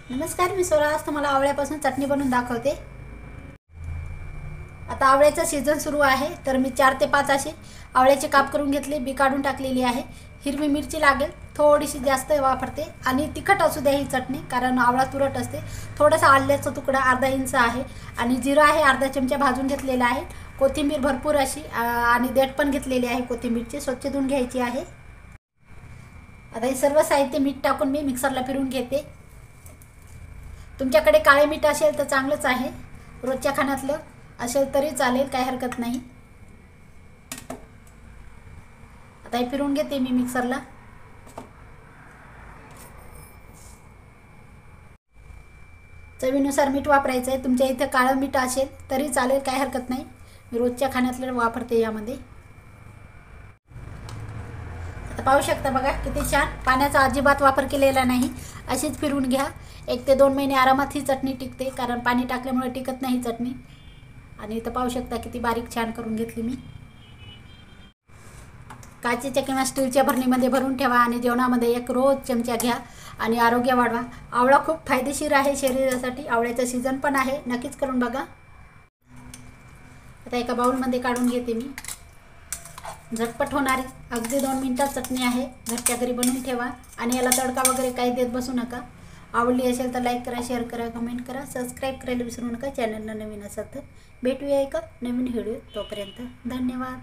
नमस्कार, मी स्वरा. आज तुम्हाला आवळ्यापासून चटणी बनवून दाखवते. आता आवळ्याचा सीझन सुरू आहे, तर मी 4 ते 5 असे आवळ्याचे काप करून घेतले, बी काढून टाकलेली आहे. हिरवी मिरची लागेल, थोडीशी जास्त वापरते आणि तिखट असू द्या ही चटणी, कारण आवळा तुरट असते. थोडासा आल्याचा तुकडा अर्धा इंच आहे आणि जिरा आहे अर्धा चमचा भाजून घेतलेला आहे. कोथिंबीर भरपूर अशी आणि देठ पण घेतलेली आहे. कोथिंबीरची स्वच्छ धुवून घ्यायची आहे. आता हे सर्व साहित्य मीठ टाकून मी मिक्सरला फिरवून घेते. तुमच्याकडे काळे मीठ असेल तर चांगलंच आहे, रोजच्या खाण्यातलं असेल तरी चालेल, काही हरकत नाही. आता हे फिरवून घेते मी मिक्सरला. चवीनुसार मीठ वापरायचं आहे. तुमच्या इथे काळं मीठ असेल तरी चालेल, काही हरकत नाही. मी रोजच्या खाण्यातलं वापरते यामध्ये. आता पाहू शकता बघा किती छान, पाण्याचा अजिबात वापर केलेला नाही. अशीच फिरवून घ्या. 1 ते 2 महिने आरामात ही चटणी टिकते, कारण पाणी टाकल्यामुळे टिकत नाही चटणी. आणि इथं पाहू शकता किती बारीक छान करून घेतली मी. काचेच्या किंवा स्टीलच्या भरणीमध्ये भरून ठेवा आणि जेवणामध्ये एक रोज चमचा घ्या आणि आरोग्य वाढवा. आवळा खूप फायदेशीर आहे शरीरासाठी. आवळ्याचं सीझन पण आहे, नक्कीच करून बघा. आता एका बाउलमध्ये काढून घेते मी. झटपट होणारी अगदी 2 मिनिटात चटणी आहे. घरच्या घरी बनवून ठेवा आणि याला तडका वगैरे काही देत बसू नका. आवडली असेल तर लाईक करा, शेअर करा, कमेंट करा, सबस्क्राईब करायला विसरू नका. चॅनलला नवीन असेल तर भेटूया एका नवीन व्हिडिओ. तोपर्यंत धन्यवाद.